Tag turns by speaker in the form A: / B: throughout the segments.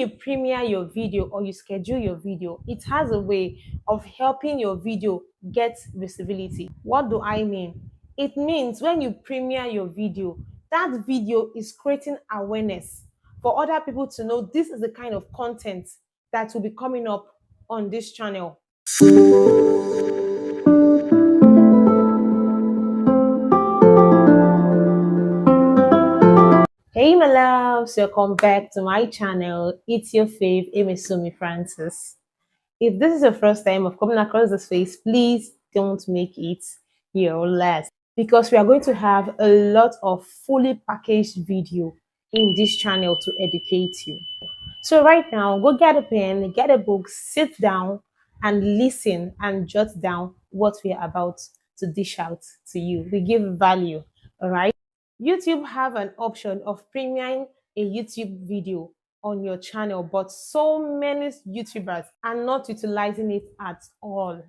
A: you premiere your video or you schedule your video, it has a way of helping your video get visibility. What do I mean? It means when you premiere your video, that video is creating awareness for other people to know this is the kind of content that will be coming up on this channel. Hey my loves, welcome back to my channel. It's your fave, Emisumi Francis. If this is your first time of coming across this face, please don't make it your last, because we are going to have a lot of fully packaged video in this channel to educate you. So right now, go get a pen, get a book, sit down and listen and jot down what we are about to dish out to you. We give value, all right? YouTube have an option of premiering a YouTube video on your channel, but so many YouTubers are not utilizing it at all.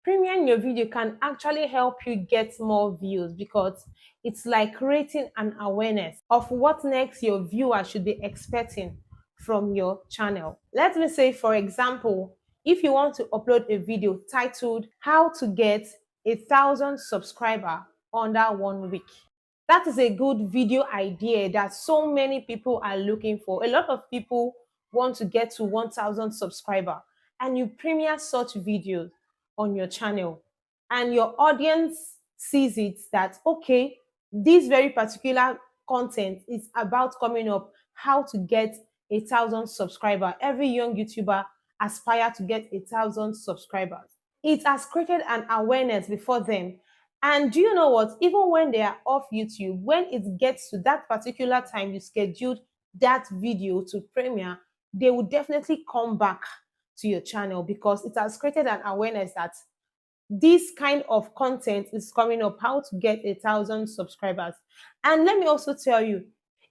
A: Premiering your video can actually help you get more views because it's like creating an awareness of what next your viewer should be expecting from your channel. Let me say, for example, if you want to upload a video titled "How to Get 1,000 Subscribers Under 1 Week," that is a good video idea that so many people are looking for. A lot of people want to get to 1,000 subscribers, and you premiere such videos on your channel, and your audience sees it that, okay, this very particular content is about coming up, how to get 1,000 subscribers. Every young YouTuber aspire to get 1,000 subscribers. It has created an awareness before them. And do you know what? Even when they are off YouTube, when it gets to that particular time you scheduled that video to premiere, they will definitely come back to your channel because it has created an awareness that this kind of content is coming up, how to get 1,000 subscribers. And let me also tell you,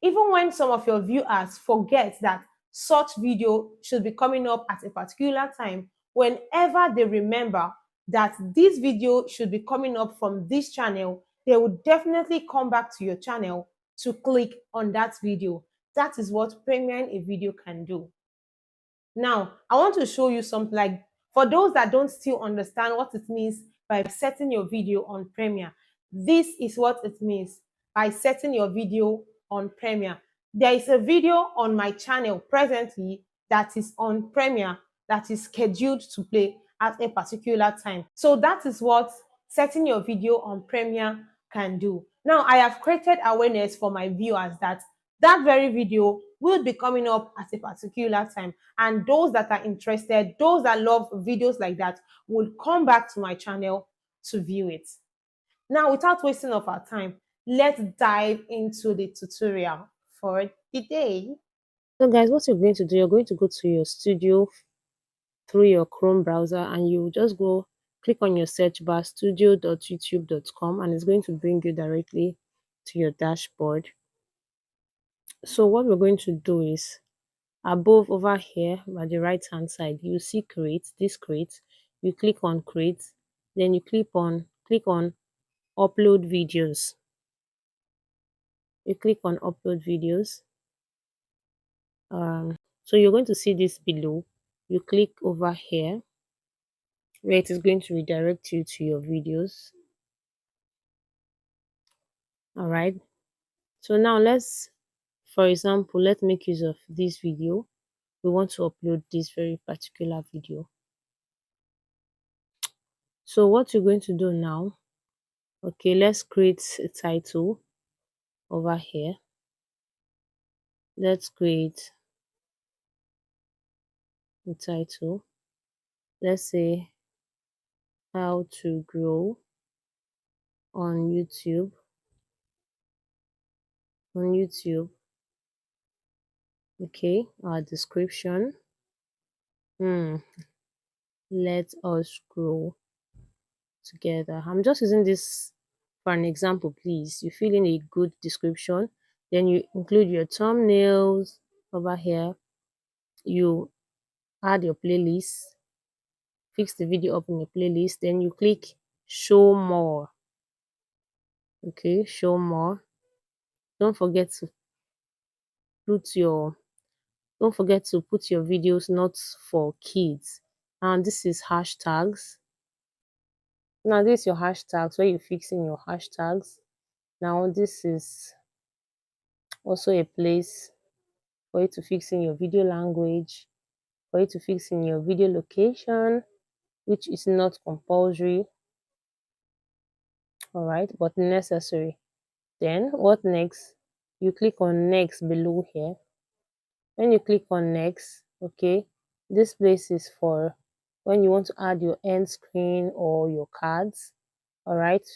A: even when some of your viewers forget that such video should be coming up at a particular time, whenever they remember that this video should be coming up from this channel, they will definitely come back to your channel to click on that video. That is what premiering a video can do. Now, I want to show you something, like, for those that don't still understand what it means by setting your video on Premiere. This is what it means by setting your video on Premiere. There is a video on my channel presently that is on Premiere that is scheduled to play at a particular time. So that is what setting your video on Premiere can do. Now, I have created awareness for my viewers that that very video will be coming up at a particular time, and those that are interested, those that love videos like that, will come back to my channel to view it. Now, without wasting of our time, let's dive into the tutorial for the day. So guys, what you're going to do, you're going to go to your studio through your Chrome browser, and you just go click on your search bar studio.youtube.com, and it's going to bring you directly to your dashboard. So what we're going to do is, above over here by the right hand side, you see create, this create. You click on create, then you click on upload videos. You click on upload videos. So you're going to see this below. You click over here where it is going to redirect you to your videos. All right, so now let's, for example, let's make use of this video. We want to upload this very particular video. So what you're going to do now, okay, let's create a title over here. Let's create a title. Let's say how to grow on YouTube. Okay, our description. Let us grow together. I'm just using this for an example, please. You fill in a good description, then you include your thumbnails over here. You add your playlist, fix the video up in the playlist, then you click show more. Okay, show more. Don't forget to put your Don't forget to put your videos not for kids. And this is hashtags. Now this is your hashtags where you fix in your hashtags. Now this is also a place for you to fix in your video language, for you to fix in your video location, which is not compulsory, all right, but necessary. Then what next? You click on next below here. When you click on next, okay, this place is for when you want to add your end screen or your cards, all right.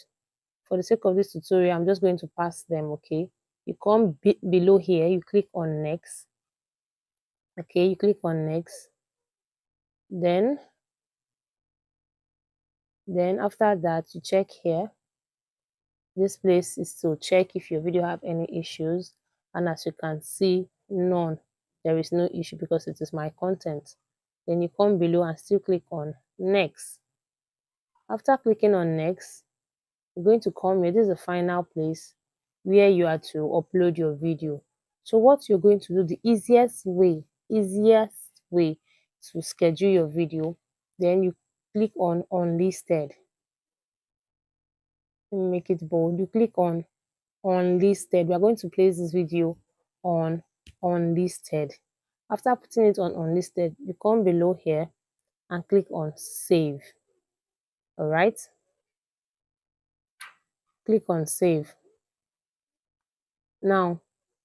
A: For the sake of this tutorial, I'm just going to pass them, okay. You come below here, you click on next, okay, you click on next. Then after that, you check here. This place is to check if your video have any issues, and as you can see, none. There is no issue because it is my content. Then you come below and still click on next. After clicking on next, you're going to come here. This is the final place where you are to upload your video. So what you're going to do, the easiest way to schedule your video, then you click on unlisted. Let me make it bold. You click on unlisted. We are going to place this video on unlisted. After putting it on unlisted, you come below here and click on save. All right, click on save. Now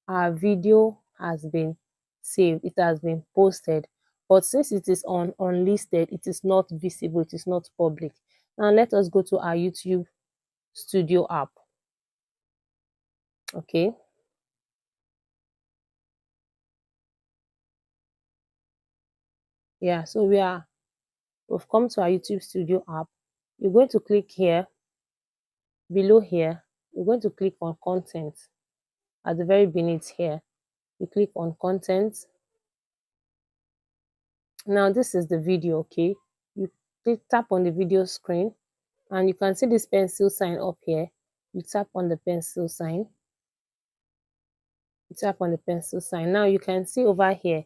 A: our video has been saved, it has been posted, but since it is on unlisted, it is not visible, it is not public. Now let us go to our YouTube Studio app. Okay, yeah, so we've come to our YouTube Studio app. You're going to click here below here. You're going to click on content at the very beneath here. You click on content. Now this is the video, okay. You tap on the video screen and you can see this pencil sign up here. You tap on the pencil sign. You tap on the pencil sign. Now you can see over here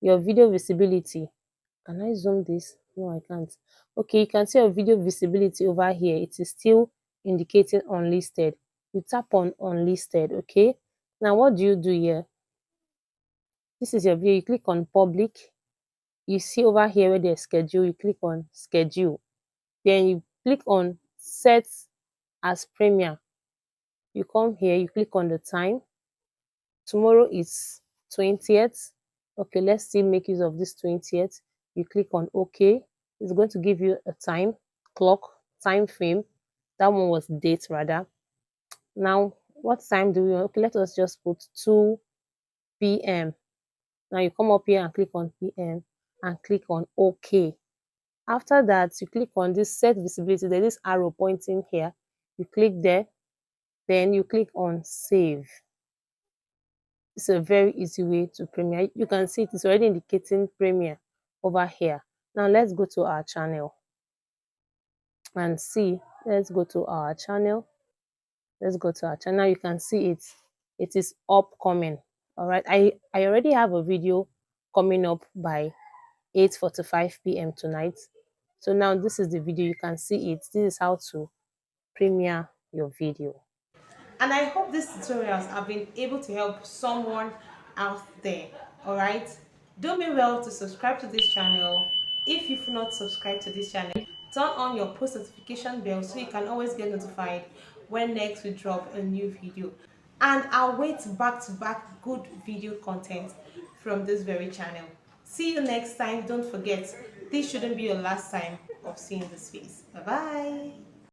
A: your video visibility. Can I zoom this? No, I can't. Okay, you can see your video visibility over here. It is still indicating unlisted. You tap on unlisted, okay. Now what do you do here? This is your video. You click on public. You see over here where there's schedule, you click on schedule. Then you click on set as premiere. You come here, you click on the time. Tomorrow is 20th. Okay, let's still make use of this 20th. You click on OK. It's going to give you a time, clock, time frame. That one was date rather. Now, what time do we want? Okay, let us just put 2 p.m. Now you come up here and click on PM and click on OK. After that, you click on this set visibility. There's this arrow pointing here. You click there. Then you click on save. It's a very easy way to premiere. You can see it is already indicating premiere over here. Now let's go to our channel and see. Let's go to our channel. Let's go to our channel. You can see it. It is upcoming. All right. I already have a video coming up by 8:45 p.m. tonight. So now this is the video. You can see it. This is how to premiere your video. And I hope these tutorials have been able to help someone out there. All right, do me well to subscribe to this channel. If you've not subscribed to this channel, turn on your post notification bell so you can always get notified when next we drop a new video. And I'll wait back to back good video content from this very channel. See you next time. Don't forget, this shouldn't be your last time of seeing this face. Bye bye.